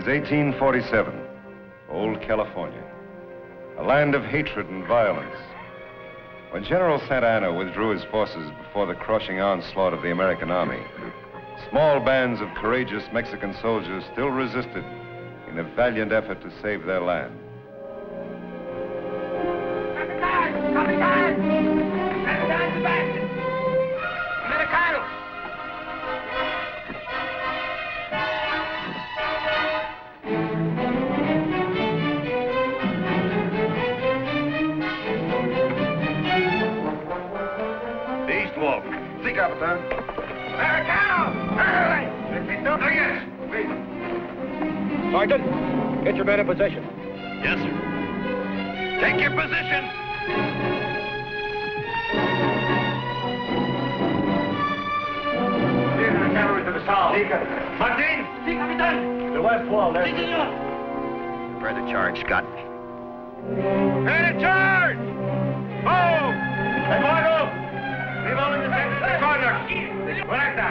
is 1847, old California, a land of hatred and violence. When General Santa Anna withdrew his forces before the crushing onslaught of the American army, small bands of courageous Mexican soldiers still resisted in a valiant effort to save their land. Sebastian! Americano! East Wolf. Si, Capitan. Americano! Sergeant, get your men in position. Yes, sir. Take your position. Cavalry to the south. Martin! Si, Capitan! The west wall, there. Si, senor! Prepare the charge, Scott. Ready to charge! Move! Hey, Margo! Leave all of your men in the corner. Correcta.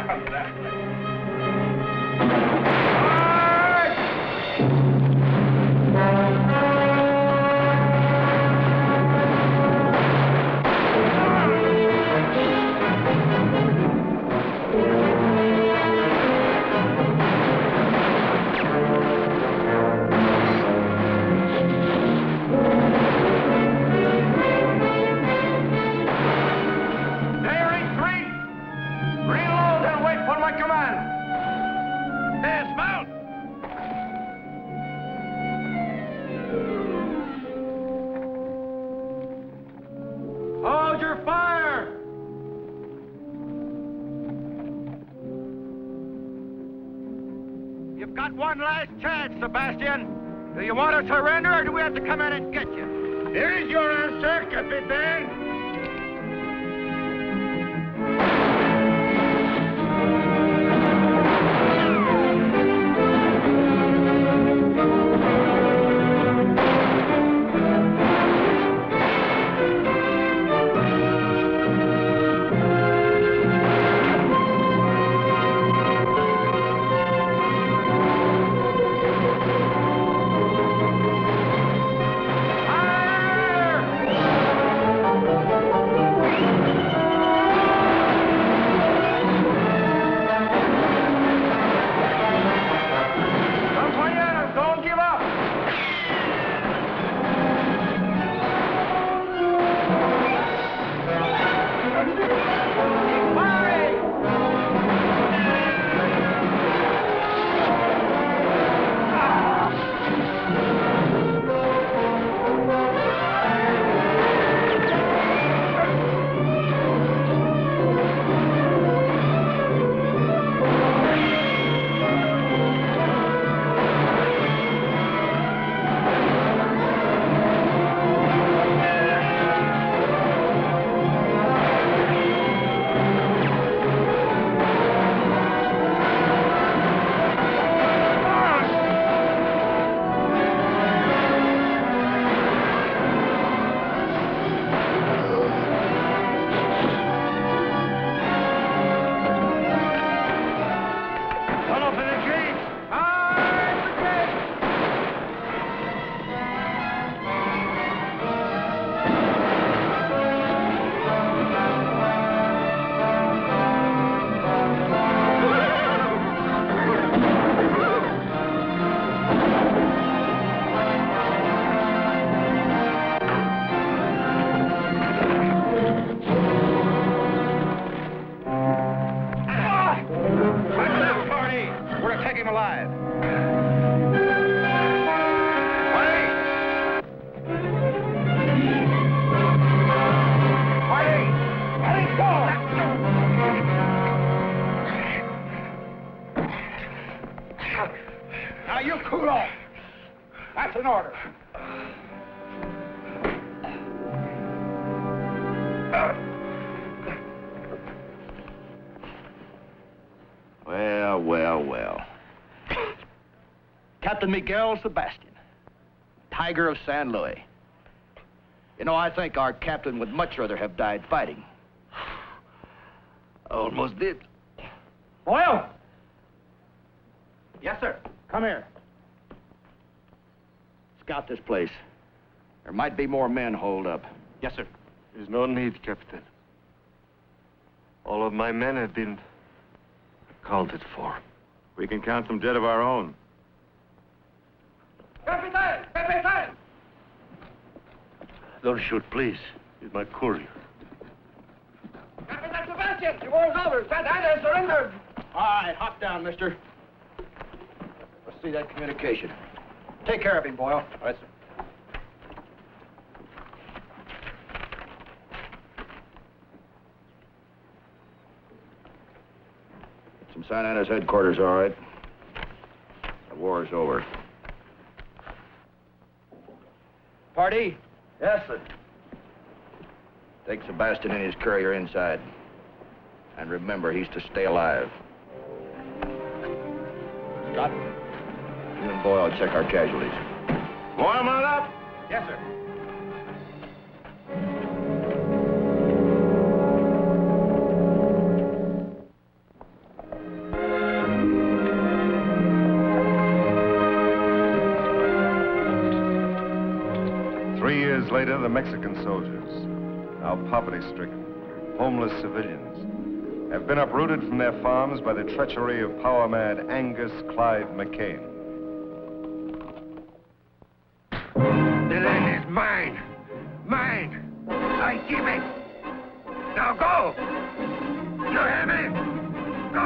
One last chance, Sebastian. Do you want to surrender, or do we have to come in and get you? Here is your answer, Capitan. Well. Captain Miguel Sebastian, Tiger of San Luis. You know, I think our captain would much rather have died fighting. Almost did. Oil! Yes, sir. Come here. scout this place. There might be more men holed up. Yes, sir. There's no need, Captain. All of my men have been accounted for. We can count them dead of our own. Captain! Captain! Don't shoot, please. He's my courier. Captain Sebastian! The war's over. Santa Ana surrendered. All right, hop down, mister. Let's see that communication. Take care of him, Boyle. All right, sir. From Santa Ana's headquarters, all right. The war's over. Party? Yes, sir. Take Sebastian and his courier inside. And remember, he's to stay alive. Scott, you and Boyle check our casualties. Warm on up. Yes, sir. 3 years later, the Mexican soldiers, now poverty-stricken, homeless civilians, have been uprooted from their farms by the treachery of power-mad Angus Clive McCain. The land is mine. Mine. I keep it. Now go. You hear me? Go.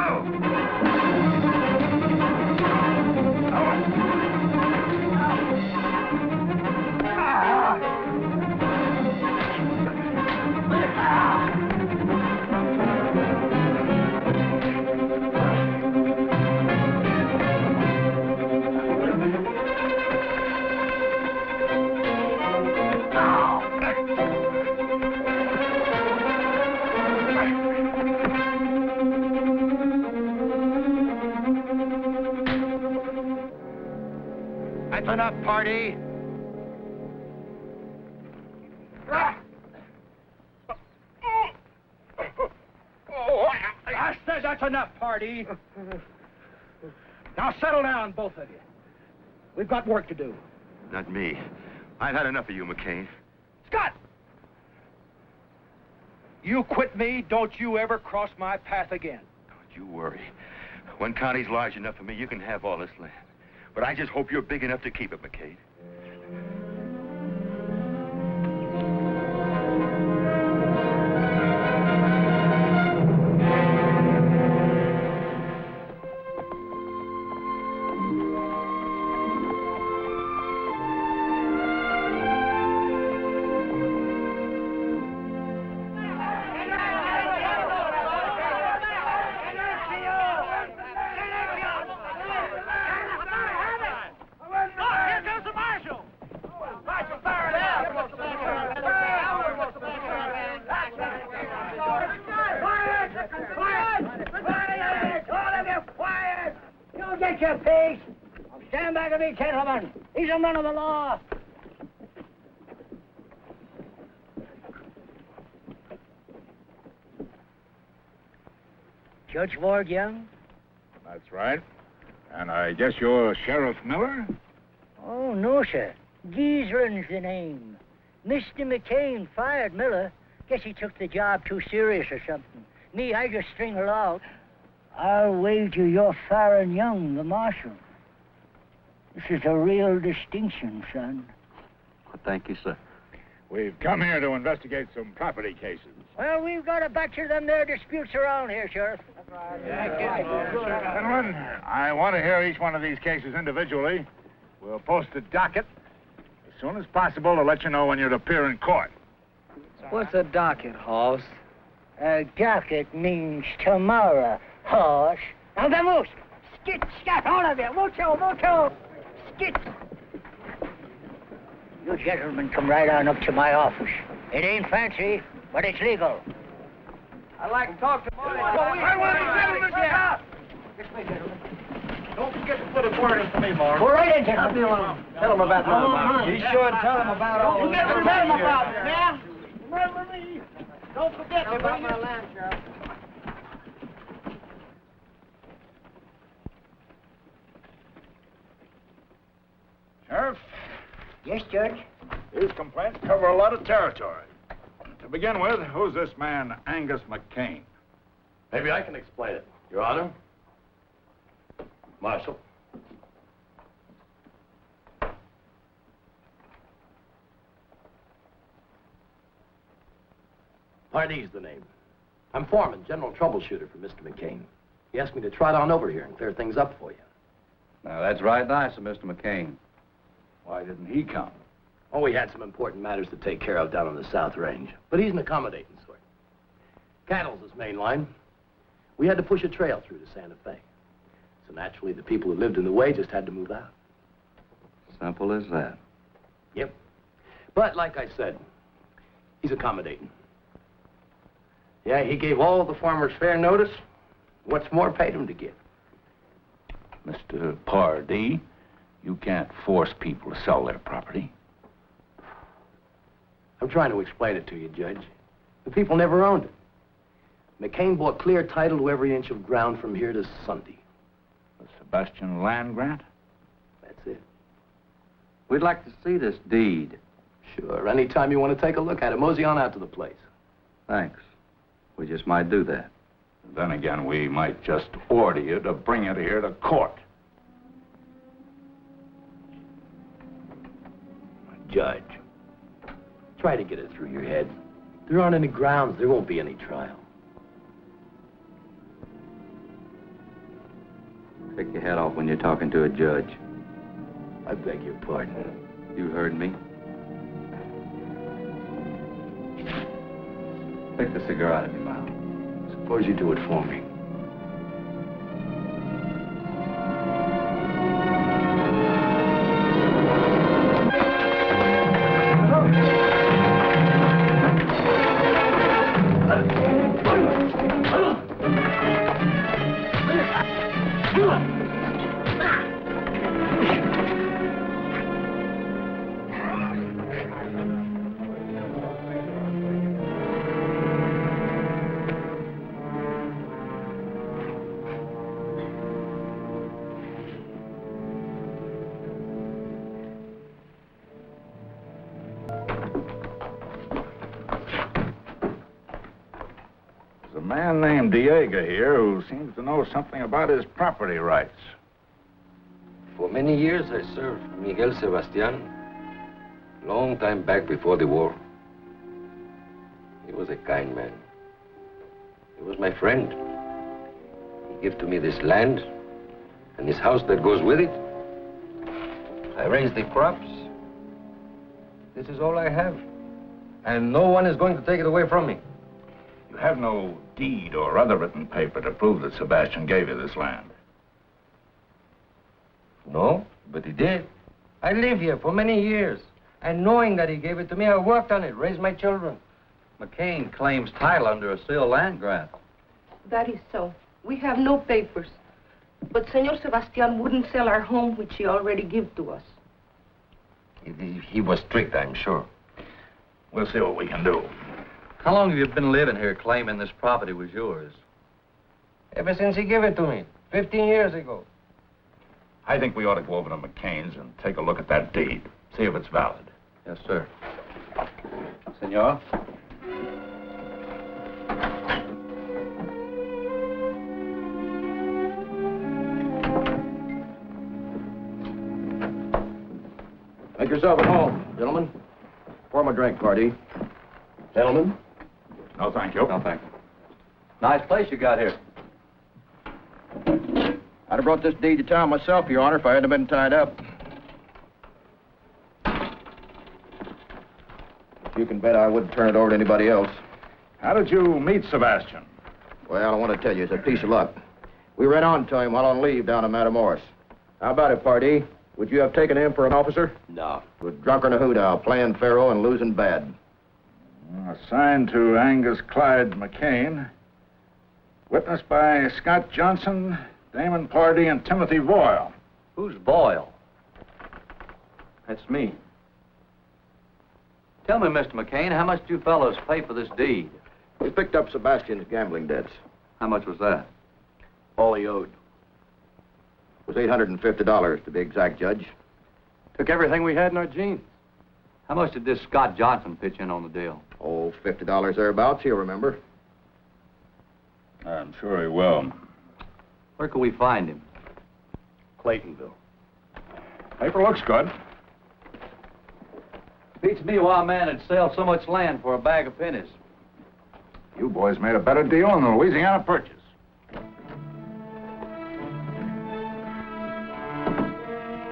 That's enough, party. I said that's enough, party. Now settle down, both of you. We've got work to do. Not me. I've had enough of you, McCain. Scott! You quit me, don't you ever cross my path again. Don't you worry. One county's large enough for me, you can have all this land. But I just hope you're big enough to keep it, McCain. Stand back of me, gentlemen. He's a man of the law. Judge Ward Young? That's right. And I guess you're Sheriff Miller? Oh, no, sir. Giesrin's the name. Mr. McCain fired Miller. Guess he took the job too serious or something. Me, I just string along. I'll wager you're Faron Young, the Marshal. This is a real distinction, son. Thank you, sir. We've come here to investigate some property cases. Well, we've got a batch of them there disputes around here, Sheriff. That's right. Gentlemen, I want to hear each one of these cases individually. We'll post a docket as soon as possible to let you know when you'd appear in court. What's a docket, Hoss? A docket means tomorrow, horse. Now, vamos! Skit, scat, all of you! Mucho, mucho! Skit! You gentlemen come right on up to my office. It ain't fancy, but it's legal. I'd like to talk to Marty. I want the gentleman to stop. This way, gentlemen. Don't forget to put a word in for me, Mohr. Go right in, gentlemen. Tell him about that. Be sure and tell him about all Don't forget to tell them about it, yeah? Remember me. Don't forget to about my land, Sheriff. Sheriff, Yes, Judge. These complaints cover a lot of territory. To begin with, who's this man, Angus McCain? Maybe I can explain it, Your Honor. Marshal. Marty's the name. I'm foreman, general troubleshooter for Mr. McCain. He asked me to trot on over here and clear things up for you. Now, that's right nice of Mr. McCain. Why didn't he come? Oh, we had some important matters to take care of down on the South Range. But he's an accommodating sort. Cattle's his main line. We had to push a trail through to Santa Fe. So naturally, the people who lived in the way just had to move out. Simple as that. Yep. But like I said, he's accommodating. Yeah, he gave all the farmers fair notice. What's more, paid him to give. Mr. Pardee, you can't force people to sell their property. I'm trying to explain it to you, Judge. The people never owned it. McCain bought clear title to every inch of ground from here to Sunday. The Sebastian land grant? That's it. We'd like to see this deed. Sure, anytime you want to take a look at it, mosey on out to the place. Thanks. We just might do that. Then again, we might just order you to bring it here to court. Judge, try to get it through your head. There aren't any grounds, there won't be any trial. Take your head off when you're talking to a judge. I beg your pardon. You heard me. Take the cigar out of your mouth. Suppose you do it for me. There's a man named Diego here who seems to know something about his property rights. For many years, I served Miguel Sebastian. Long time back before the war. He was a kind man. He was my friend. He gave to me this land and this house that goes with it. I raised the crops. This is all I have. And no one is going to take it away from me. You have no deed or other written paper to prove that Sebastian gave you this land. No, but he did. I lived here for many years. And knowing that he gave it to me, I worked on it, raised my children. McCain claims title under a sealed land grant. That is so. We have no papers. But Senor Sebastian wouldn't sell our home, which he already gave to us. He was strict, I'm sure. We'll see what we can do. How long have you been living here claiming this property was yours? Ever since he gave it to me, 15 years ago. I think we ought to go over to McCain's and take a look at that deed. See if it's valid. Yes, sir. Senor? Make yourself at home, gentlemen. Pour my drink, Marty. Gentlemen? No, thank you. No, thank you. Nice place you got here. I'd have brought this deed to town myself, Your Honor, if I hadn't been tied up. You can bet I wouldn't turn it over to anybody else. How did you meet Sebastian? Well, I want to tell you, it's a piece of luck. We ran on to him while on leave down in Matamoros. How about it, Pardee? Would you have taken him for an officer? No. With drunk on a hoot playing faro and losing bad. Assigned to Angus Clyde McCain. Witnessed by Scott Johnson, Damon Pardee, and Timothy Boyle. Who's Boyle? That's me. Tell me, Mr. McCain, how much did you fellows pay for this deed? We picked up Sebastian's gambling debts. How much was that? All he owed. It was $850 to be exact, Judge. Took everything we had in our jeans. How much did this Scott Johnson pitch in on the deal? Oh, $50 thereabouts, you'll remember. I'm sure he will. Where can we find him? Claytonville. Paper looks good. Beats me why a man would sell so much land for a bag of pennies. You boys made a better deal than the Louisiana Purchase.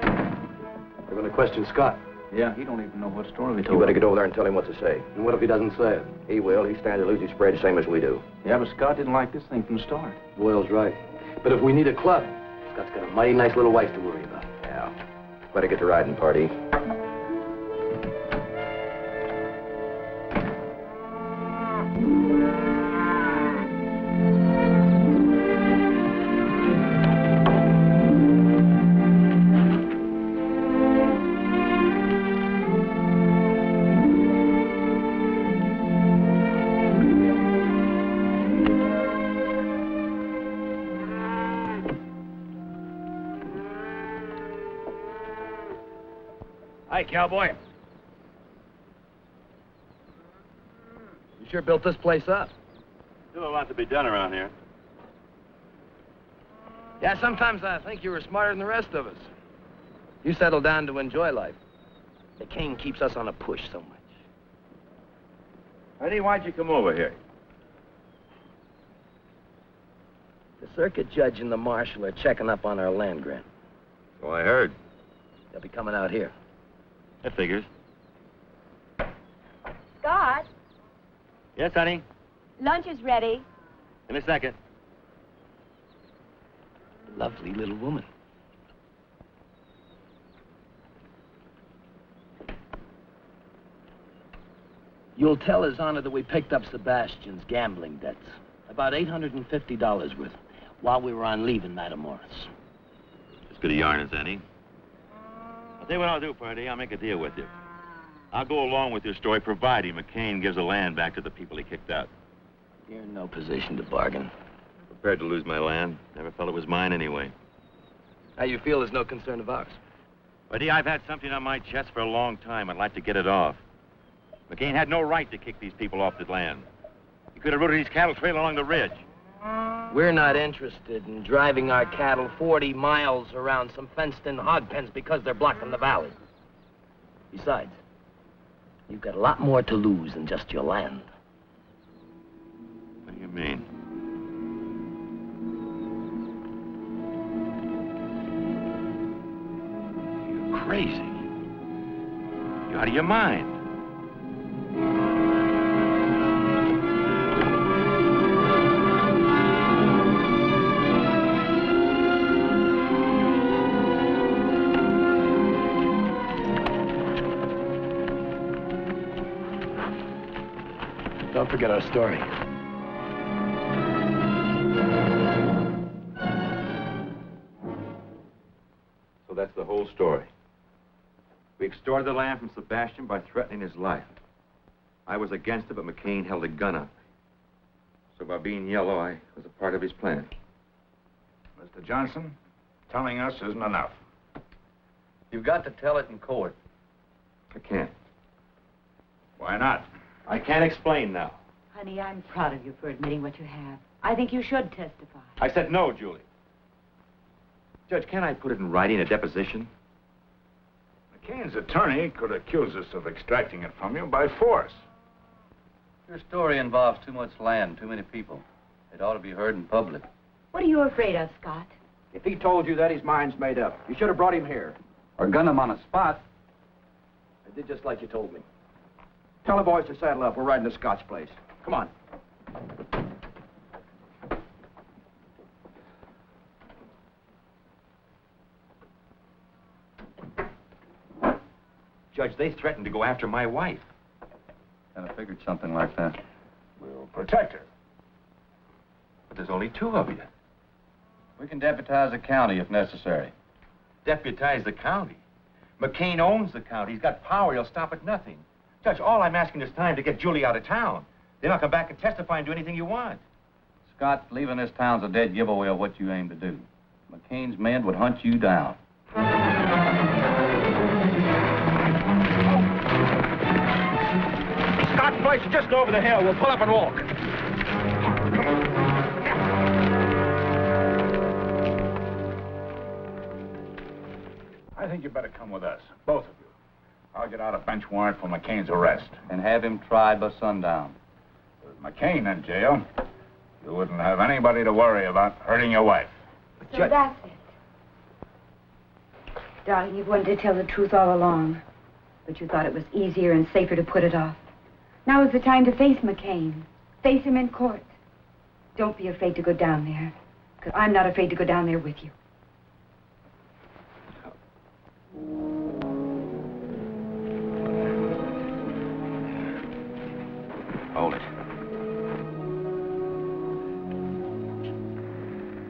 You're going to question Scott. Yeah, he don't even know what story we You told. better get over there and tell him what to say. And what if he doesn't say it? He will. He stands to lose his spread same as we do. Yeah, but Scott didn't like this thing from the start. Boyle's right. But if we need a club, Scott's got a mighty nice little wife to worry about. Yeah. Better get to riding, party. Hi, cowboy. You sure built this place up. Still a lot to be done around here. Yeah, sometimes I think you were smarter than the rest of us. You settled down to enjoy life. McCain keeps us on a push so much. Eddie, why'd you come over here? The circuit judge and the marshal are checking up on our land grant. So I heard. They'll be coming out here. That figures. Scott, Yes, honey? lunch is ready. In a second. Lovely little woman. You'll tell His Honor that we picked up Sebastian's gambling debts. About $850 worth, while we were on leave in Matamoros. As good a yarn as any. I'll tell you what I'll do, Party. I'll make a deal with you. I'll go along with your story, providing McCain gives the land back to the people he kicked out. You're in no position to bargain. Prepared to lose my land. Never felt it was mine anyway. How you feel is no concern of ours. Buddy, I've had something on my chest for a long time. I'd like to get it off. McCain had no right to kick these people off the land. He could have routed his cattle trail along the ridge. We're not interested in driving our cattle 40 miles around some fenced-in hog pens because they're blocking the valley. Besides, you've got a lot more to lose than just your land. What do you mean? You're crazy. You're out of your mind. Don't forget our story. So that's the whole story. We extorted the land from Sebastian by threatening his life. I was against it, but McCain held a gun up. So by being yellow, I was a part of his plan. Mr. Johnson, telling us isn't enough. You've got to tell it in court. I can't. Why not? I can't explain now. Honey, I'm proud of you for admitting what you have. I think you should testify. I said no, Julie. Judge, can't I put it in writing, a deposition? McCain's attorney could accuse us of extracting it from you by force. Your story involves too much land, too many people. It ought to be heard in public. What are you afraid of, Scott? If he told you that, his mind's made up. You should have brought him here. Or gun him on a spot. I did just like you told me. Tell the boys to saddle up. We're riding to Scott's place. Come on. Judge, they threatened to go after my wife. Kind of figured something like that. We'll protect her. But there's only two of you. We can deputize the county if necessary. Deputize the county. McCain owns the county. He's got power. He'll stop at nothing. Judge, all I'm asking is time to get Julie out of town. Then I'll come back and testify and do anything you want. Scott, leaving this town's a dead giveaway of what you aim to do. McCain's men would hunt you down. Scott's place is just over the hill. We'll pull up and walk. I think you better come with us, both of you. I'll get out a bench warrant for McCain's arrest. And have him tried by sundown. With McCain in jail, you wouldn't have anybody to worry about hurting your wife. So that's it. Darling, you've wanted to tell the truth all along. But you thought it was easier and safer to put it off. Now is the time to face McCain. Face him in court. Don't be afraid to go down there. Because I'm not afraid to go down there with you. Hold it.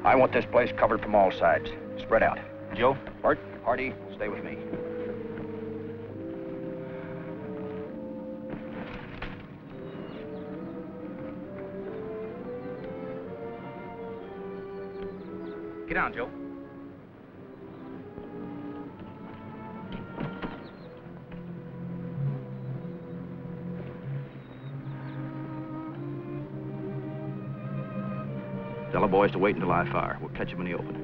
I want this place covered from all sides. Spread out. Joe, Bart, Hardy, stay with me. Get down, Joe. Tell the boys to wait until I fire. We'll catch them in the open.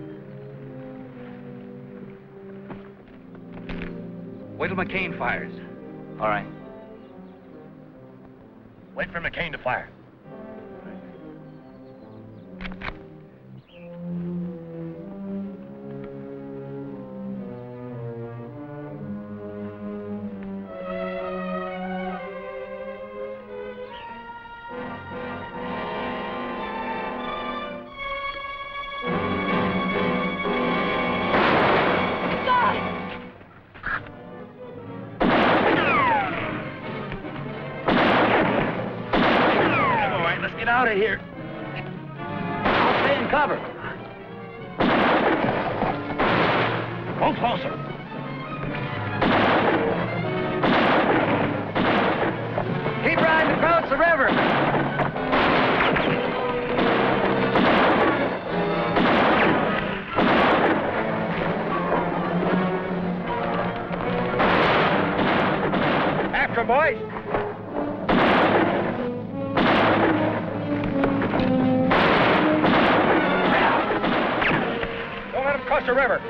Wait till McCain fires. All right. Wait for McCain to fire. Out of here. I'll stay in cover. Go closer. Keep riding across the river. After 'em, boys. Cross the river.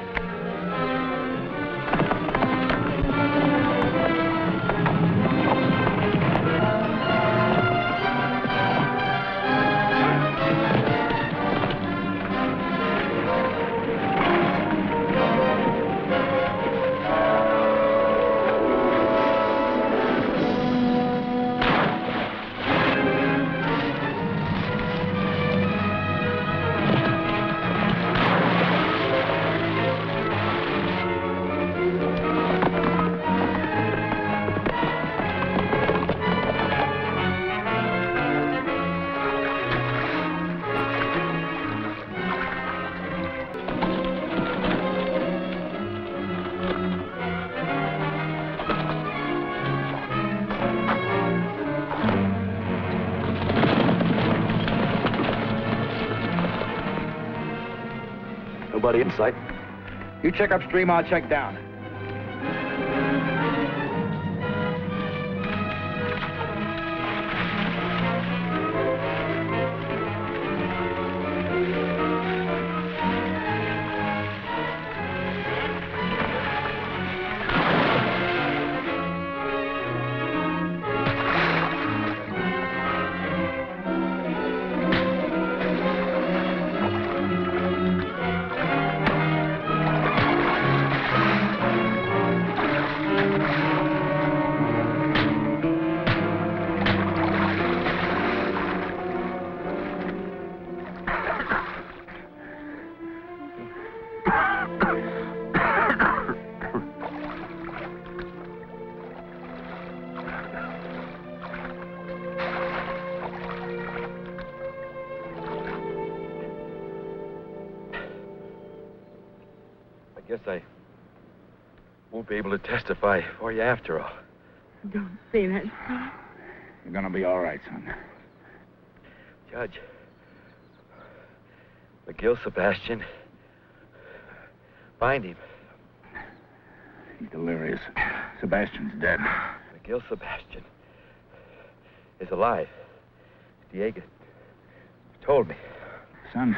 Nobody in sight. You check upstream, I'll check down. Guess I won't be able to testify for you after all. Don't say that, son. You're gonna be all right, son. Judge, McGill Sebastian, find him. He's delirious. Sebastian's dead. McGill Sebastian. is alive. Diego told me. Son,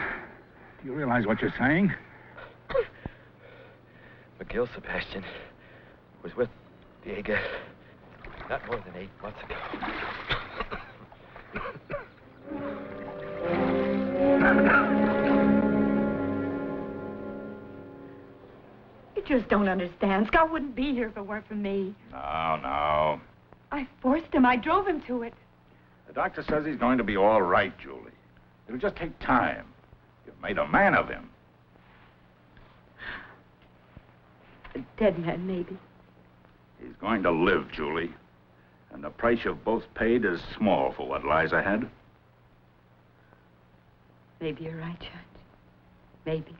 do you realize what you're saying? McGill Sebastian was with Diego not more than 8 months ago. You just don't understand. Scott wouldn't be here if it weren't for me. No. I forced him. I drove him to it. The doctor says he's going to be all right, Julie. It'll just take time. You've made a man of him. A dead man, maybe. He's going to live, Julie. And the price you've both paid is small for what lies ahead. Maybe you're right, Judge. Maybe.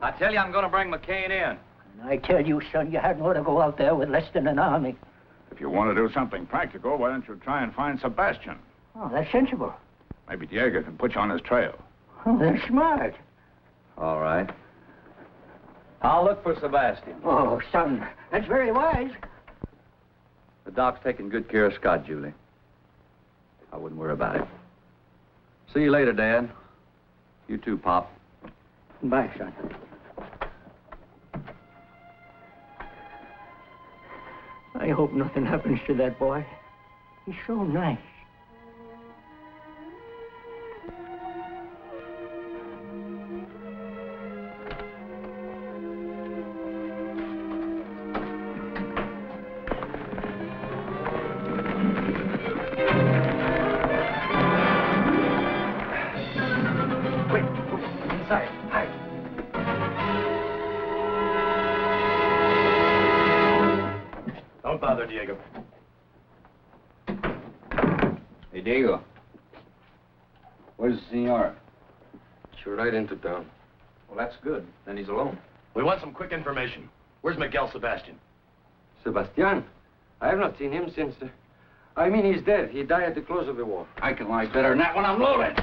I tell you, I'm going to bring McCain in. And I tell you, son, you hadn't ought to go out there with less than an army. If you want to do something practical, why don't you try and find Sebastian? Oh, that's sensible. Maybe Diego can put you on his trail. Oh, that's smart. All right. I'll look for Sebastian. Oh, son, that's very wise. The doc's taking good care of Scott, Julie. I wouldn't worry about it. See you later, Dad. You too, Pop. Bye, son. I hope nothing happens to that boy. He's so nice. Don't bother, Diego. Hey, Diego. Where's the senor? Should ride into town. Well, that's good. Then he's alone. We want some quick information. Where's Miguel Sebastian? Sebastian? I have not seen him since... I mean, he's dead. He died at the close of the war. I can lie better than that when I'm loaded.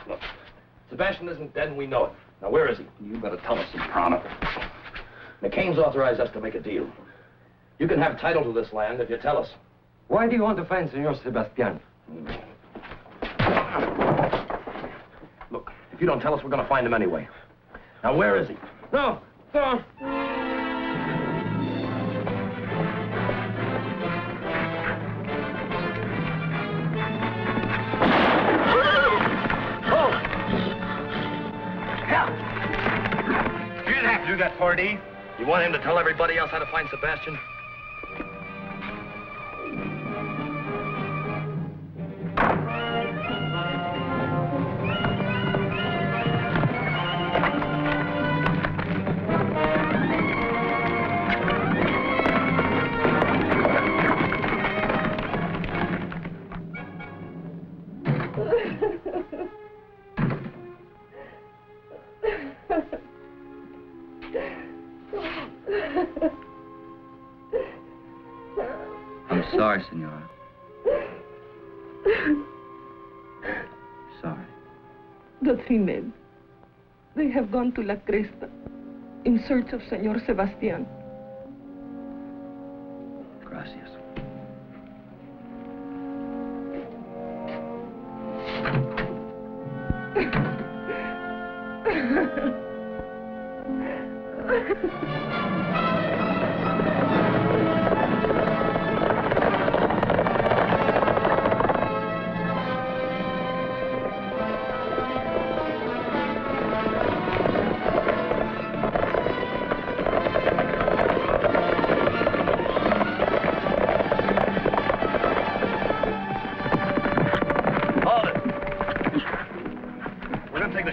Look, Sebastian isn't dead and we know it. Now, where is he? You better tell us, Soprano. McCain's authorized us to make a deal. You can have title to this land if you tell us. Why do you want to find Senor Sebastian? Look, if you don't tell us, we're going to find him anyway. Now, where is he? No, no. You didn't have to do that, Party. You want him to tell everybody else how to find Sebastian? I'm sorry, Senora. Sorry. The 3 men. They have gone to Los Crestas in search of Senor Sebastian. Gracias.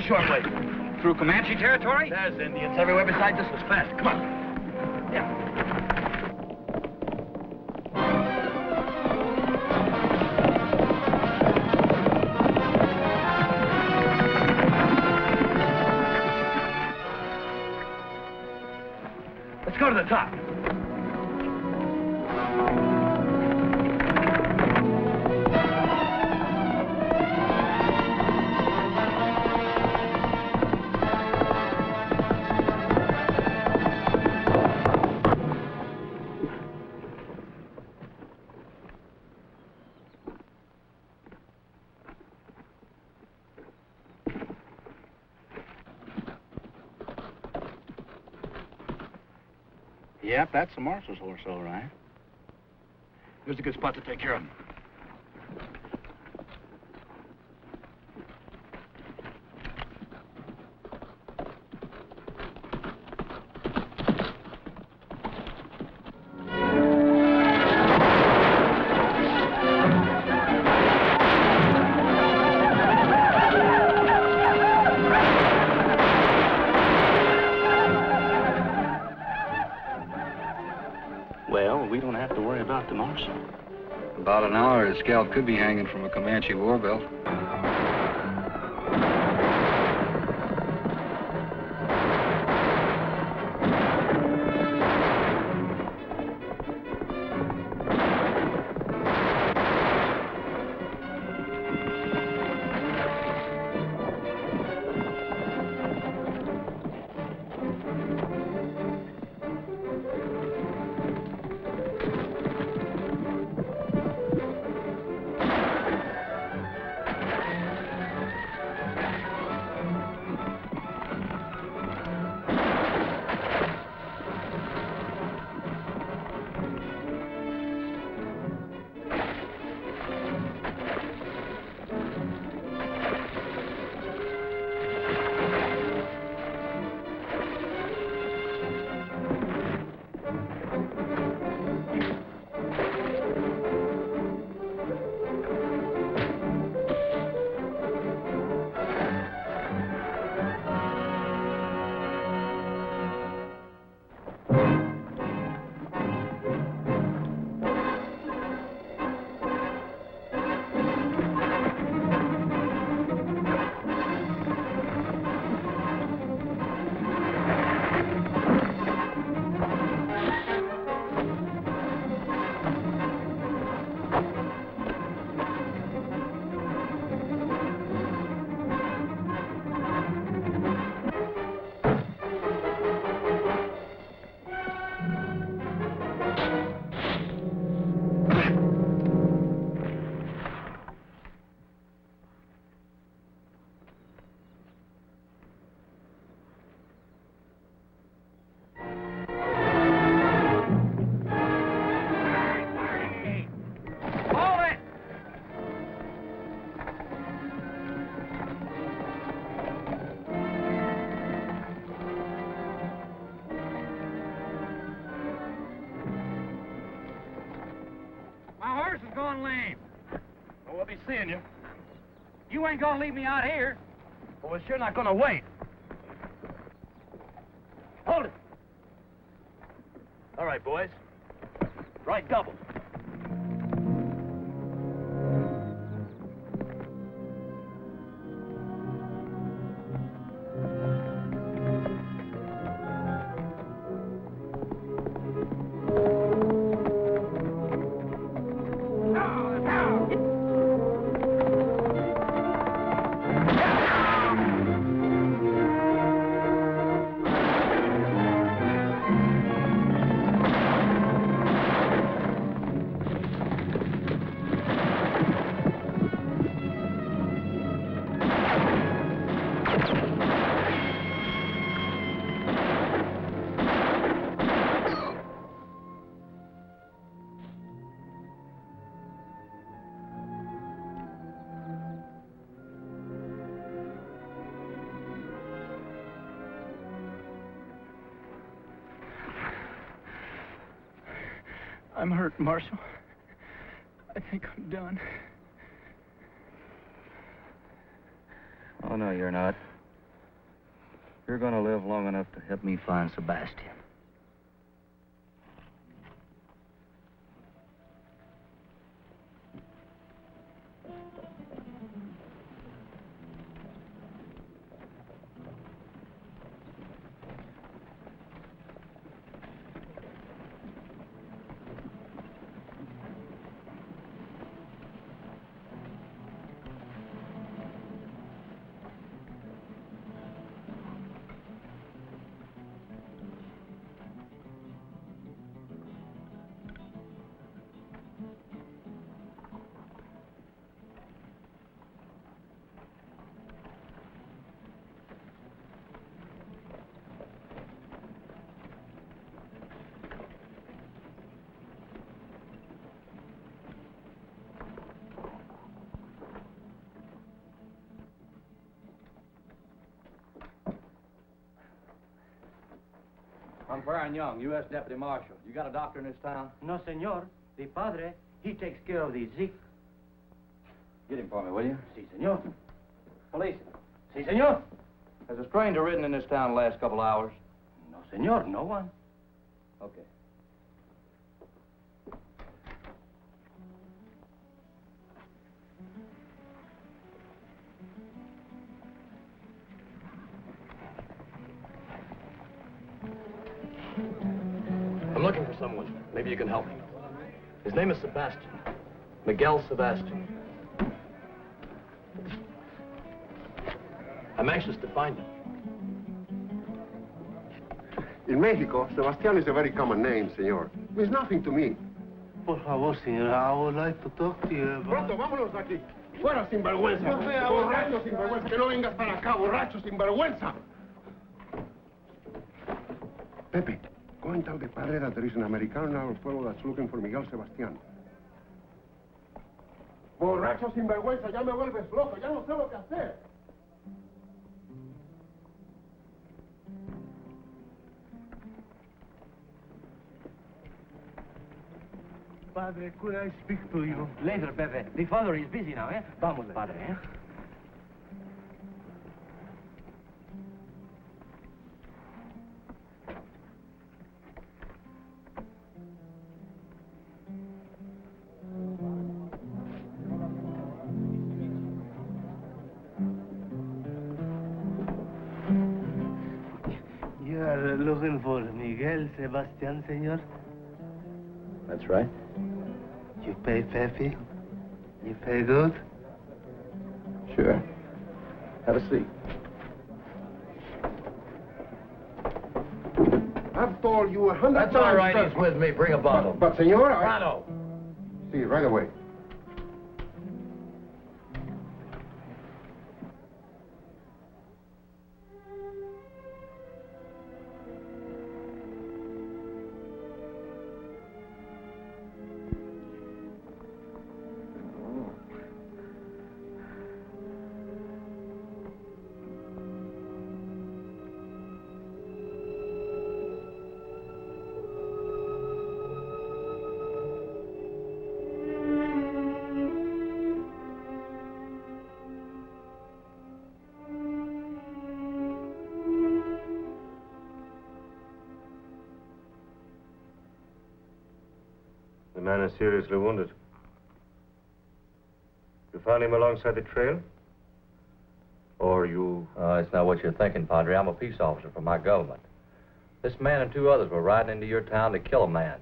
Short way. Through Comanche territory? There's Indians everywhere besides this was fast. Come on. Yeah. Let's go to the top. Yep, that's the marshal's horse, all right. Here's a good spot to take care of him. Well, we don't have to worry about the marshal. About an hour, his scalp could be hanging from a Comanche war belt. Seeing you. You ain't gonna leave me out here. Well, we're sure not gonna wait. Hold it. All right, boys. Right double. I'm hurt, Marshal. I think I'm done. Oh, no, you're not. You're gonna live long enough to help me find Sebastian. I'm Faron Young, U.S. Deputy Marshal. You got a doctor in this town? No, senor. The padre, he takes care of the sick. Get him for me, will you? Si, senor. Police. Si, senor. Has a stranger ridden in this town the last couple hours? No, senor, no one. Okay. I'm looking for someone. Maybe you can help me. His name is Sebastian. Miguel Sebastian. I'm anxious to find him. In Mexico, Sebastian is a very common name, senor. It means nothing to me. Por favor, senor, I would like to talk to you about... Pronto, vámonos de aquí. Fuera, sinvergüenza. Borracho, sinvergüenza. Que no vengas para acá, borracho, sinvergüenza. Pepe, go and tell the padre that there is an American in our pueblo that's looking for Miguel Sebastian. Borracho, sinvergüenza, ya me vuelves loco. Ya no sé lo que hacer. Padre, could I speak to you? Later, Pepe. The father is busy now, eh? Vamos, padre, eh? You are looking for Miguel Sebastian, senor? That's right. You pay Pepe? You pay good? Sure. Have a seat. I've told you 100 times. That's all right. He's with me. Bring a bottle. But senor, Bravo. See, right away. The man is seriously wounded. You found him alongside the trail? Or you... It's not what you're thinking, Padre. I'm a peace officer for my government. This man and two others were riding into your town to kill a man.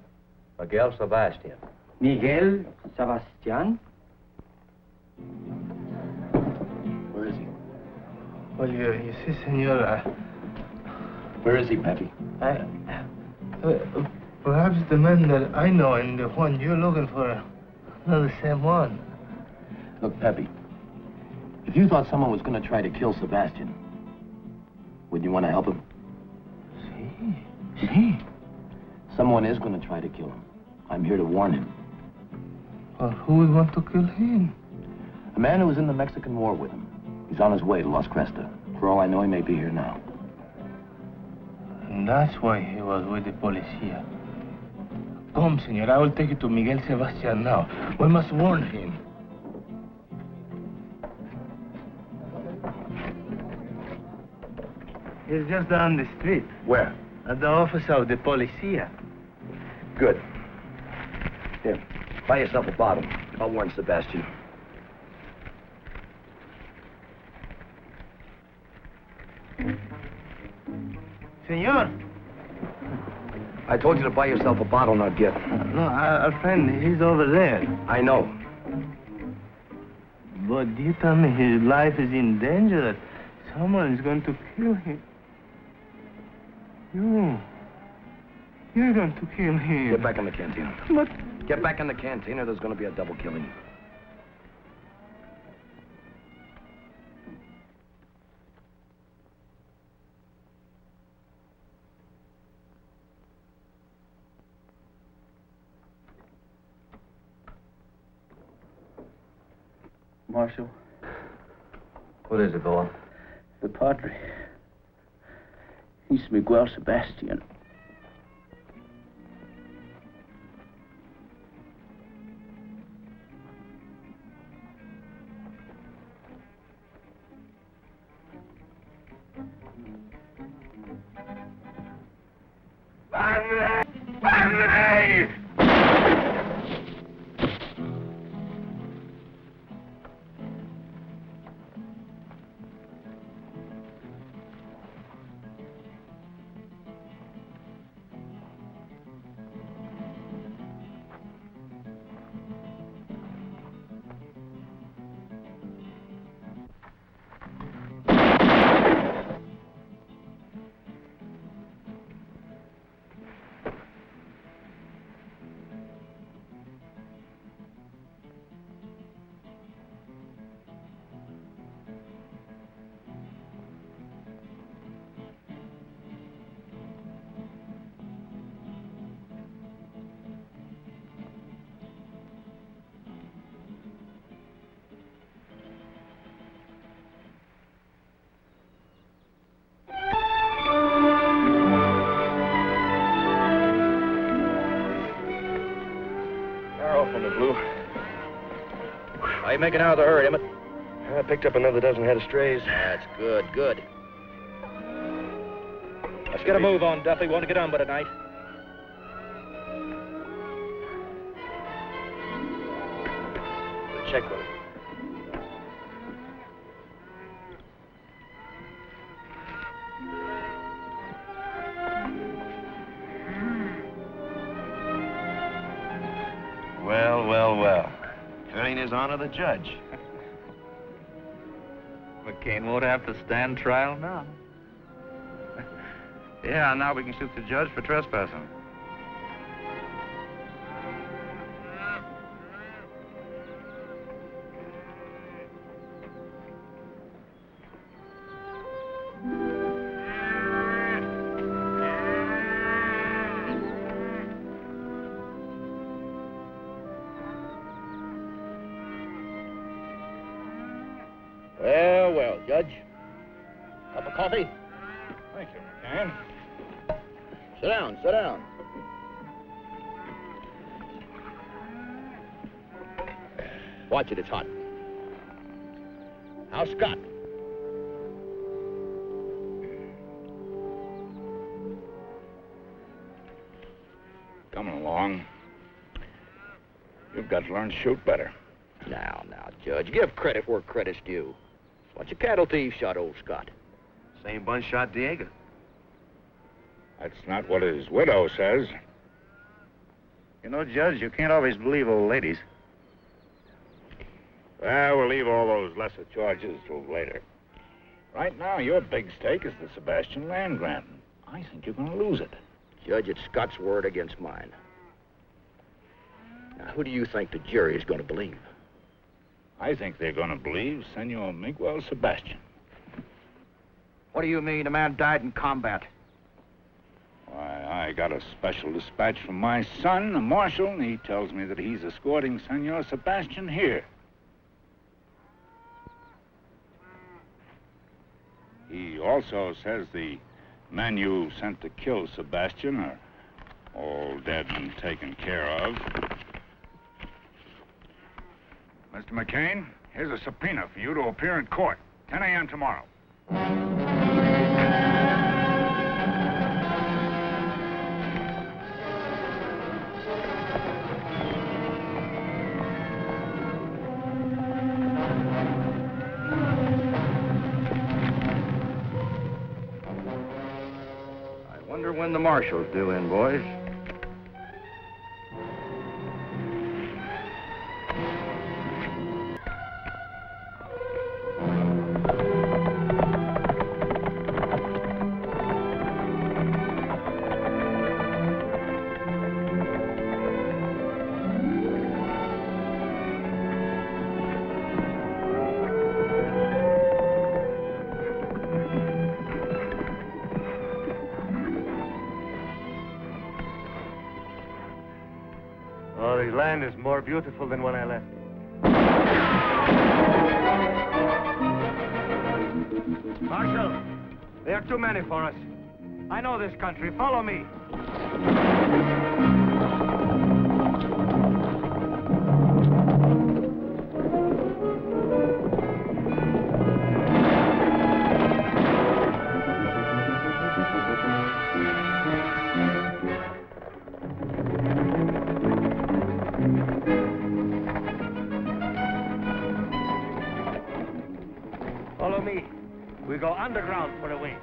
Miguel Sebastian. Miguel Sebastian? Where is he? Well, you see, senor, Where is he, Pepe? Perhaps the man that I know and the one you're looking for are not the same one. Look, Pepe, if you thought someone was going to try to kill Sebastian, would you want to help him? See. Someone is going to try to kill him. I'm here to warn him. Well, who would want to kill him? A man who was in the Mexican War with him. He's on his way to Los Crestas. For all I know, he may be here now. And that's why he was with the policia. Come, senor, I will take you to Miguel Sebastian now. We must warn him. He's just down the street. Where? At the office of the policia. Good. Here, buy yourself a bottle. I'll warn Sebastian. Senor. I told you to buy yourself a bottle, not gift. No, our friend, he's over there. I know. But you tell me his life is in danger, that someone is going to kill him. You're going to kill him. Get back in the cantina. But... Get back in the cantina, there's going to be a double killing. Marshal. What is it, boy? The padre. He's Miguel Sebastian. How you making out of the herd, Emmett? I picked up another dozen head of strays. That's good, good. Let's get a move on, Duffy. We want to get on by tonight. Check with him. Well, well, well. Ain't his honor the judge. McCain won't have to stand trial now. Yeah, now we can shoot the judge for trespassing. Well, well, Judge. Cup of coffee? Thank you, McCain. Sit down, sit down. Watch it, it's hot. How's Scott? Coming along. You've got to learn to shoot better. Now, Judge, give credit where credit's due. A bunch of cattle thieves shot old Scott. Same bunch shot Diego. That's not what his widow says. You know, Judge, you can't always believe old ladies. Well, we'll leave all those lesser charges till later. Right now, your big stake is the Sebastian land grant. I think you're going to lose it. Judge, it's Scott's word against mine. Now, who do you think the jury is going to believe? I think they're going to believe Senor Miguel Sebastian. What do you mean a man died in combat? Why, I got a special dispatch from my son, the marshal, and he tells me that he's escorting Senor Sebastian here. He also says the men you sent to kill Sebastian are all dead and taken care of. Mr. McCain, here's a subpoena for you to appear in court, 10 a.m. tomorrow. I wonder when the marshal's due in, boys. Oh, the land is more beautiful than when I left. Marshal, there are too many for us. I know this country. Follow me. underground for a wing.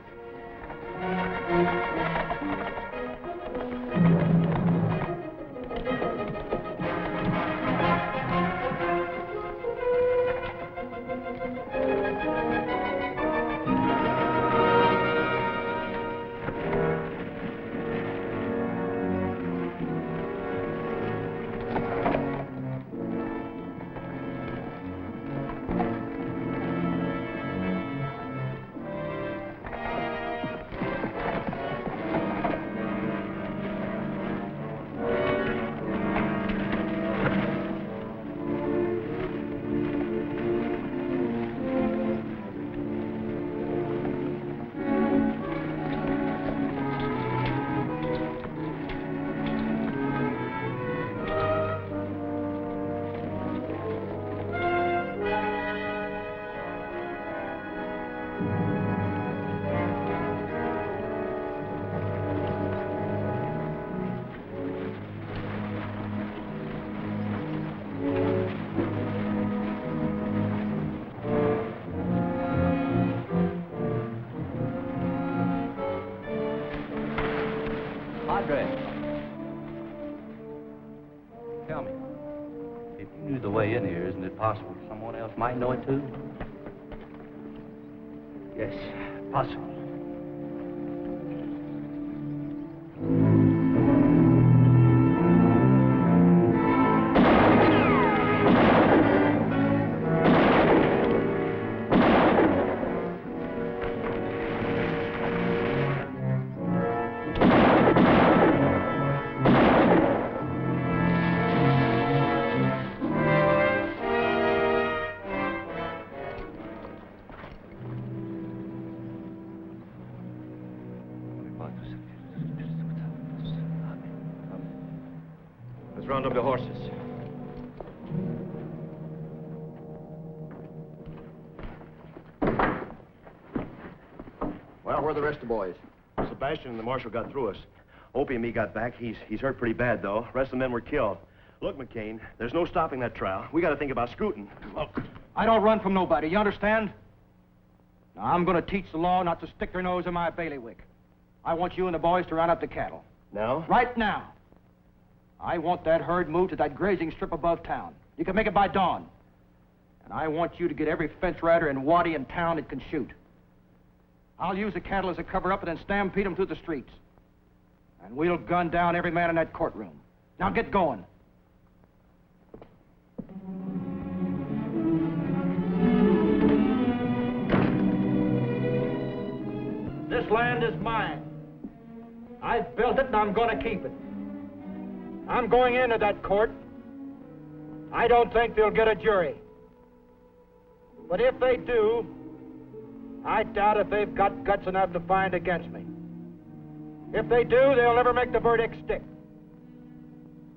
Tell me, if you knew the way in here, isn't it possible someone else might know it too? Yes, possible. Let's round up the horses. Well, where are the rest of the boys? Sebastian and the marshal got through us. Opie and me got back. He's hurt pretty bad, though. The rest of the men were killed. Look, McCain, there's no stopping that trial. We got to think about scooting. Look, I don't run from nobody, you understand? Now, I'm going to teach the law not to stick their nose in my bailiwick. I want you and the boys to round up the cattle. Now? Right now. I want that herd moved to that grazing strip above town. You can make it by dawn. And I want you to get every fence rider and waddy in town that can shoot. I'll use the cattle as a cover-up and then stampede them through the streets. And we'll gun down every man in that courtroom. Now get going. This land is mine. I built it and I'm going to keep it. I'm going into that court. I don't think they'll get a jury. But if they do, I doubt if they've got guts enough to find against me. If they do, they'll never make the verdict stick.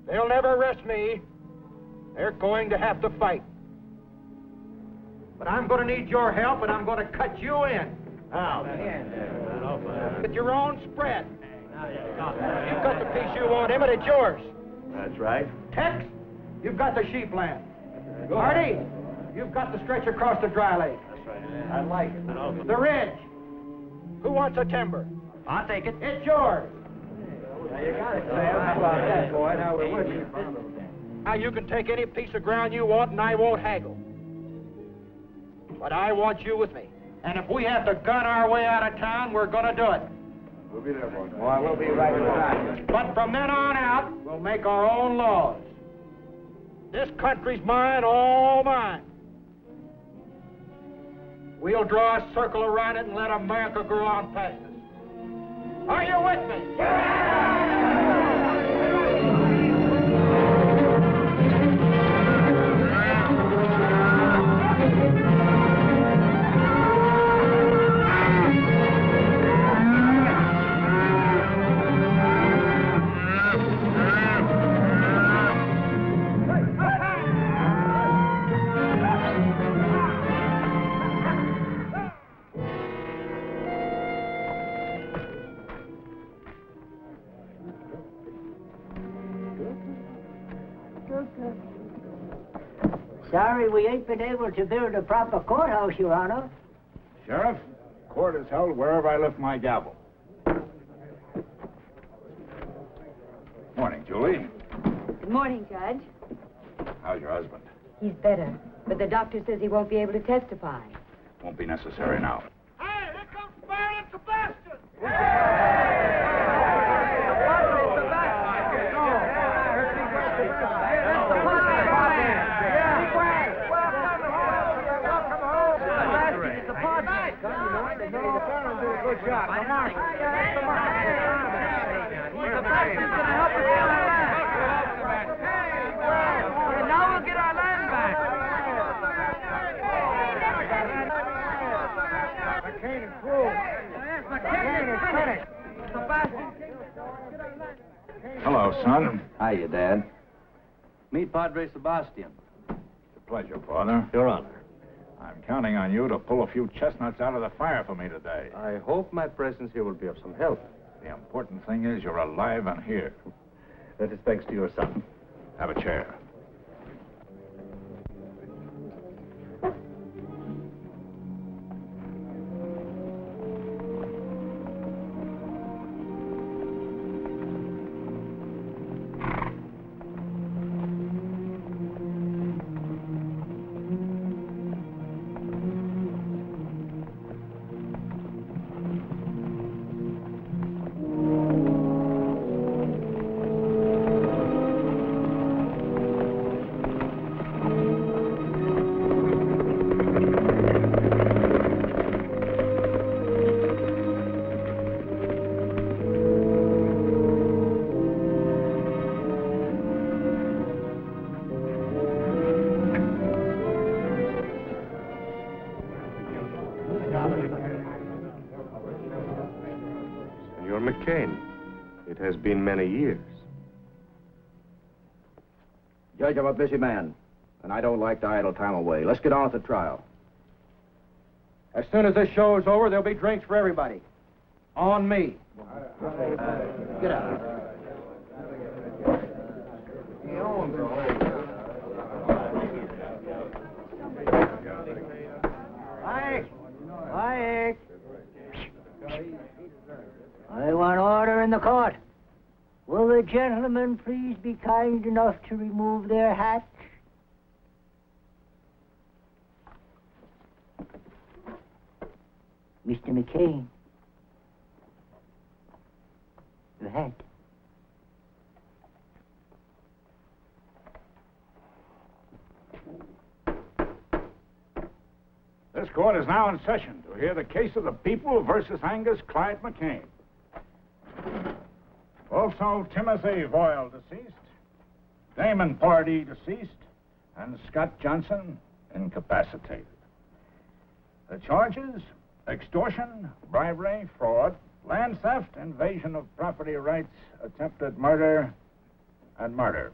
They'll never arrest me. They're going to have to fight. But I'm going to need your help, and I'm going to cut you in. How? With your own spread. You've got the piece you want, Emmett, it's yours. That's right. Tex, you've got the sheep land. Marty, you've got the stretch across the dry lake. That's right. I like it. The ridge. Who wants a timber? I'll take it. It's yours. Now, you got it, Sam. How about that, boy? Now we're with you. Now, you can take any piece of ground you want, and I won't haggle. But I want you with me. And if we have to gun our way out of town, we're going to do it. We'll be there, boy. Boy, we'll be right behind. But from then on out, we'll make our own laws. This country's mine, all mine. We'll draw a circle around it and let America grow on past us. Are you with me? Sorry we ain't been able to build a proper courthouse, Your Honor. Sheriff, court is held wherever I lift my gavel. Morning, Julie. Good morning, Judge. How's your husband? He's better, but the doctor says he won't be able to testify. Won't be necessary now. Hey, here comes Faron and Sebastian! Good job. Come on. Sebastian's gonna help us get our land. And now we'll get our land back. McCain and crew. Yes, McCain is finished. Sebastian. Hello, son. Hiya, Dad. Meet Padre Sebastian. It's a pleasure, Father. Your Honor. I'm counting on you to pull a few chestnuts out of the fire for me today. I hope my presence here will be of some help. The important thing is you're alive and here. That is thanks to your son. Have a chair. McCain. It has been many years. Judge, I'm a busy man, and I don't like to idle time away. Let's get on with the trial. As soon as this show is over, there'll be drinks for everybody. On me. Get out. Quiet. I want order in the court. Will the gentlemen please be kind enough to remove their hats? Mr. McCain, your hat. This court is now in session to hear the case of the people versus Angus Clive McCain. Also, Timothy Voyle, deceased, Damon Pardee, deceased, and Scott Johnson, incapacitated. The charges: extortion, bribery, fraud, land theft, invasion of property rights, attempted murder, and murder.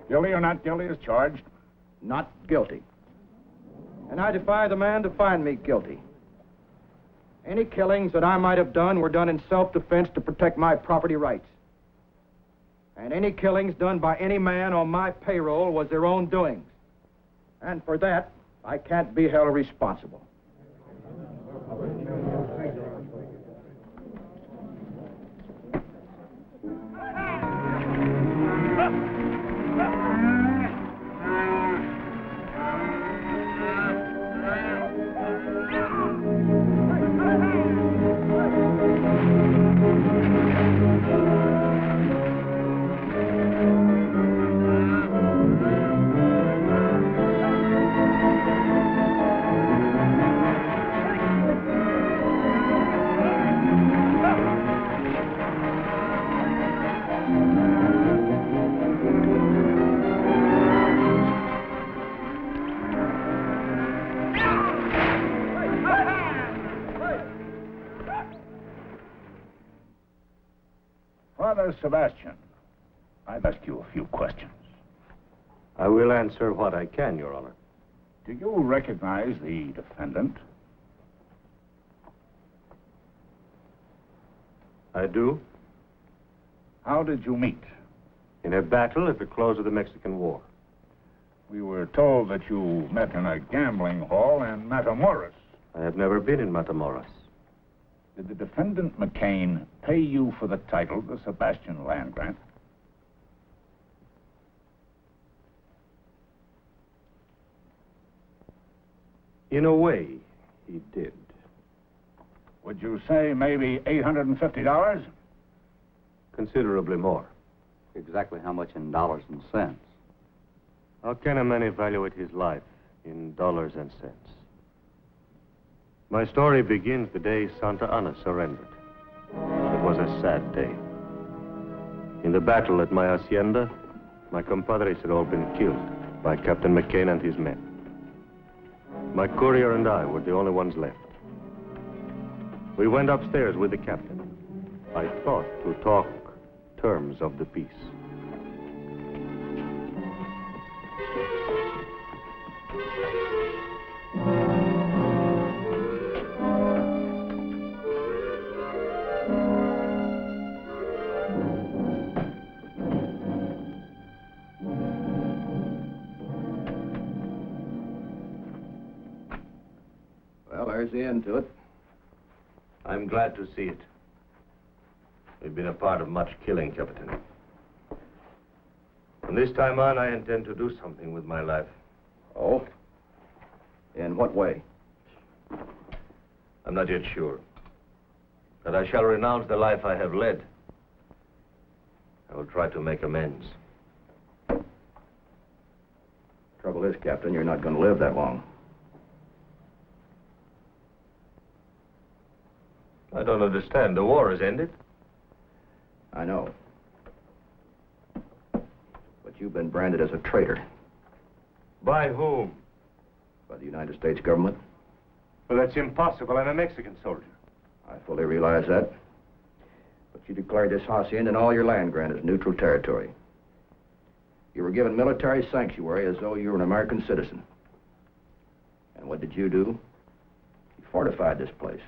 Guilty or not guilty is charged. Not guilty. And I defy the man to find me guilty. Any killings that I might have done were done in self-defense to protect my property rights. And any killings done by any man on my payroll was their own doings. And for that, I can't be held responsible. Father Sebastian, I'd ask you a few questions. I will answer what I can, Your Honor. Do you recognize the defendant? I do. How did you meet? In a battle at the close of the Mexican War. We were told that you met in a gambling hall in Matamoros. I have never been in Matamoros. Did the defendant McCain pay you for the title, the Sebastian land grant? In a way, he did. Would you say maybe $850? Considerably more. Exactly how much in dollars and cents? How can a man evaluate his life in dollars and cents? My story begins the day Santa Ana surrendered. It was a sad day. In the battle at my hacienda, my compadres had all been killed by Captain McCain and his men. My courier and I were the only ones left. We went upstairs with the captain. I thought to talk terms of the peace. Well, there's the end to it. I'm glad to see it. We've been a part of much killing, Captain. From this time on, I intend to do something with my life. Oh? In what way? I'm not yet sure. But I shall renounce the life I have led. I will try to make amends. Trouble is, Captain, you're not going to live that long. I don't understand. The war has ended. I know. But you've been branded as a traitor. By whom? By the United States government. Well, that's impossible. I'm a Mexican soldier. I fully realize that. But you declared this hacienda and all your land grant as neutral territory. You were given military sanctuary as though you were an American citizen. And what did you do? You fortified this place.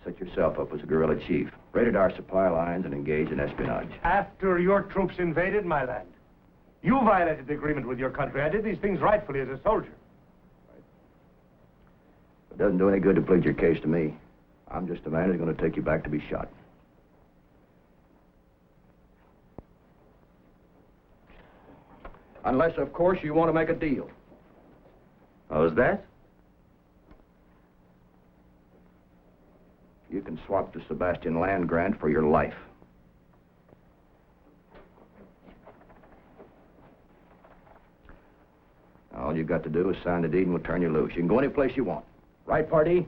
Set yourself up as a guerrilla chief, raided our supply lines, and engaged in espionage. After your troops invaded my land, you violated the agreement with your country. I did these things rightfully as a soldier. It doesn't do any good to plead your case to me. I'm just a man who's going to take you back to be shot. Unless, of course, you want to make a deal. How's that? You can swap the Sebastian land grant for your life. All you got to do is sign the deed and we'll turn you loose. You can go any place you want. Right, Party?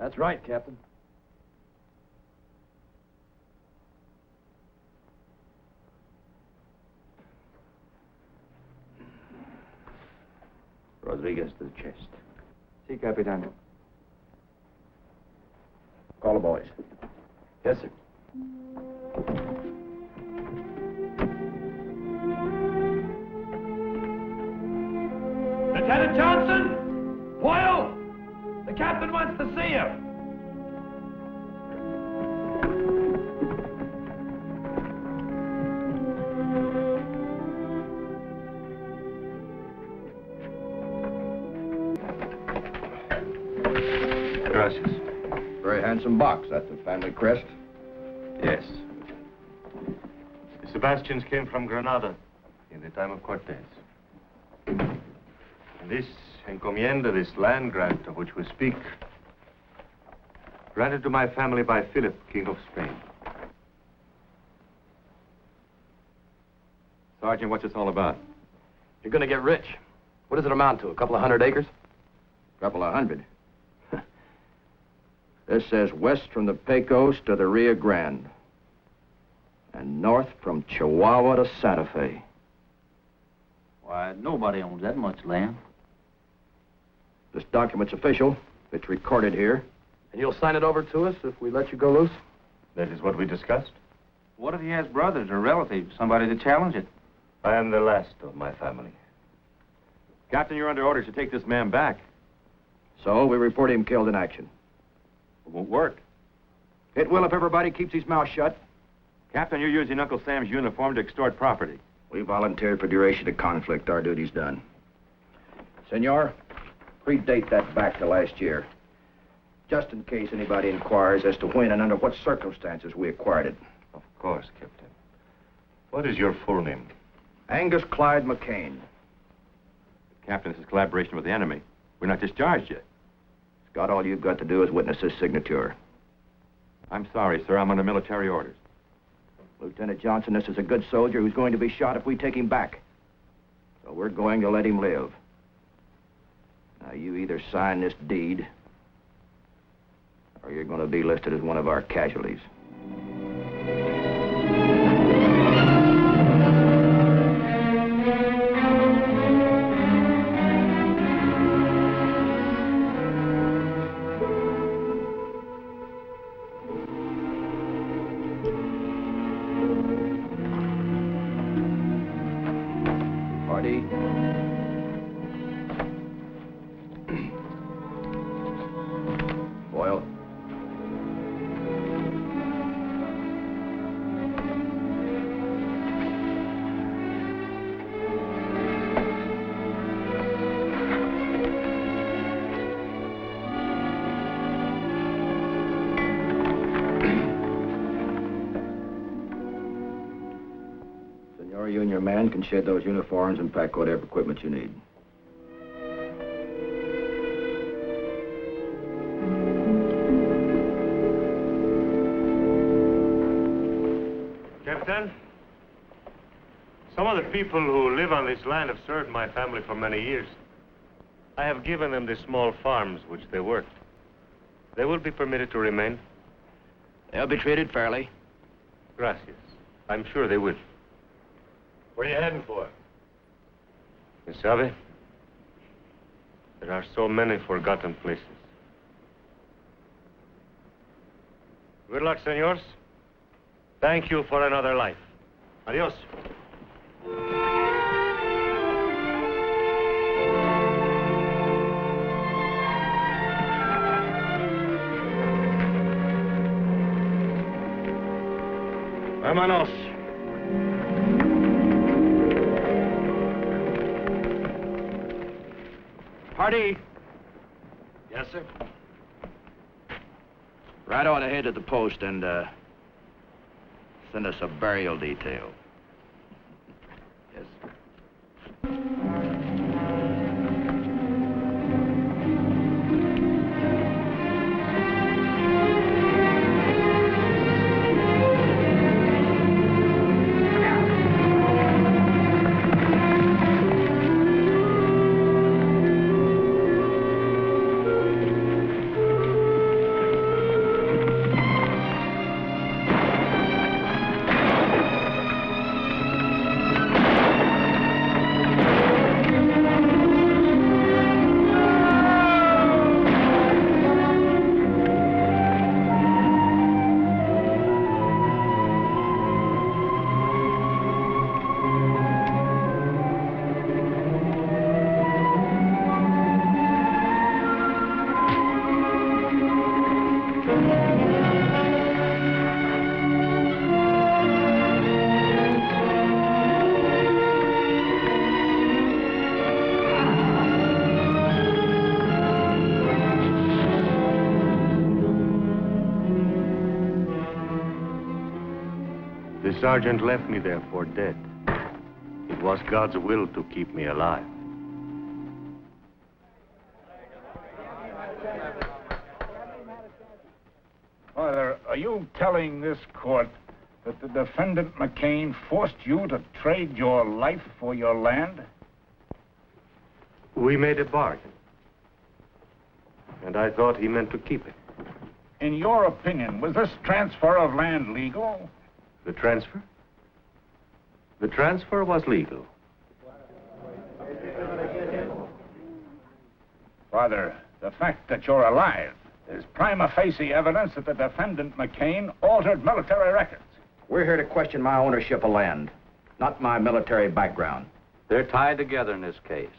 That's right, Captain. Rodriguez to the chest. Si, Capitan. Call the boys. Yes, sir. Lieutenant Johnson! Boyle! The captain wants to see you. Gracias. Very handsome box. That's a family crest. Yes. The Sebastians came from Granada in the time of Cortez. And this encomienda, this land grant of which we speak, granted to my family by Philip, King of Spain. Sergeant, what's this all about? You're going to get rich. What does it amount to? A couple of 100 acres? A couple of 100. This says west from the Pecos to the Rio Grande. And north from Chihuahua to Santa Fe. Why, nobody owns that much land. This document's official. It's recorded here. And you'll sign it over to us if we let you go loose? That is what we discussed. What if he has brothers or relatives, somebody to challenge it? I am the last of my family. Captain, you're under orders to take this man back. So we report him killed in action. It won't work. It will if everybody keeps his mouth shut. Captain, you're using Uncle Sam's uniform to extort property. We volunteered for duration of conflict. Our duty's done. Senor, predate that back to last year. Just in case anybody inquires as to when and under what circumstances we acquired it. Of course, Captain. What is your full name? Angus Clyde McCain. Captain, this is collaboration with the enemy. We're not discharged yet. Scott, all you've got to do is witness his signature. I'm sorry, sir. I'm under military orders. Lieutenant Johnson, this is a good soldier who's going to be shot if we take him back. So we're going to let him live. Now, you either sign this deed, or you're going to be listed as one of our casualties. Marty. Boyle. Senor, you and your man can shed those uniforms and pack whatever equipment you need. Captain, some of the people who live on this land have served my family for many years. I have given them the small farms which they worked. They will be permitted to remain. They'll be treated fairly. Gracias. I'm sure they will. Where are you heading for? You sabe, there are so many forgotten places. Good luck, senors. Thank you for another life. Adios. Vámonos. Marty. Yes, sir. Ride on ahead to the post and, send us a burial detail. Yes, sir. The sergeant left me there for dead. It was God's will to keep me alive. Father, are you telling this court that the defendant McCain forced you to trade your life for your land? We made a bargain. And I thought he meant to keep it. In your opinion, was this transfer of land legal? The transfer? The transfer was legal. Father, the fact that you're alive is prima facie evidence that the defendant McCain altered military records. We're here to question my ownership of land, not my military background. They're tied together in this case.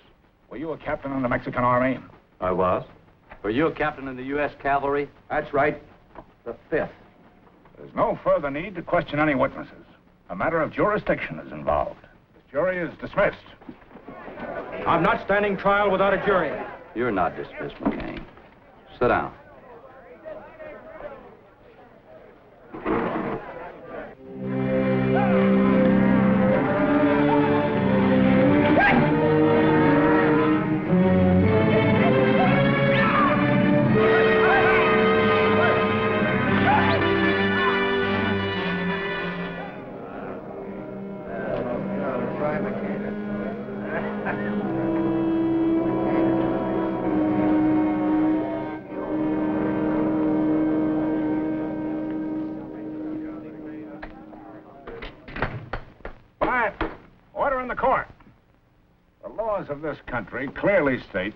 Were you a captain in the Mexican Army? I was. Were you a captain in the U.S. Cavalry? That's right. The 5th. There's no further need to question any witnesses. A matter of jurisdiction is involved. This jury is dismissed. I'm not standing trial without a jury. You're not dismissed, McCain. Sit down. Of this country clearly state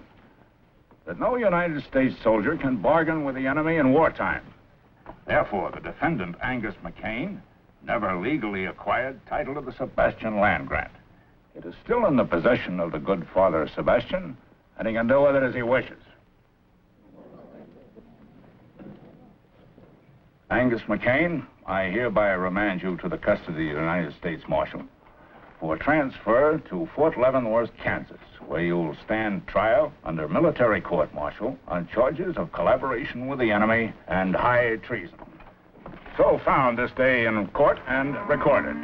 that no United States soldier can bargain with the enemy in wartime. Therefore, the defendant, Angus McCain, never legally acquired title to the Sebastian land grant. It is still in the possession of the good Father Sebastian, and he can do with it as he wishes. Angus McCain, I hereby remand you to the custody of the United States Marshal for transfer to Fort Leavenworth, Kansas, where you'll stand trial under military court-martial on charges of collaboration with the enemy and high treason. So found this day in court and recorded.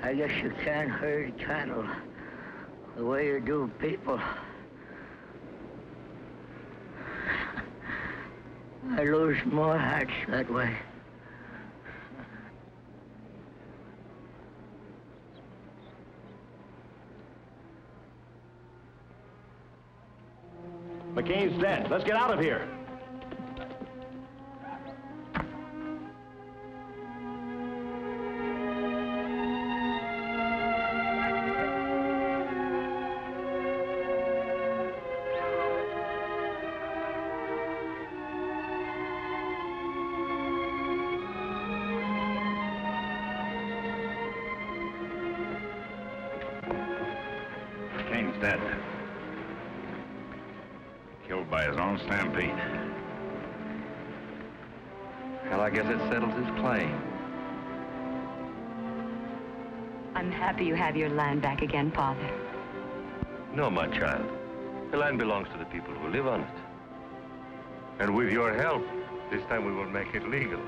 I guess you can't herd cattle the way you do people. I lose more hearts that way. McCain's dead. Let's get out of here. McCain's dead. Killed by his own stampede. Well, I guess it settles his claim. I'm happy you have your land back again, Father. No, my child. The land belongs to the people who live on it. And with your help, this time we will make it legal.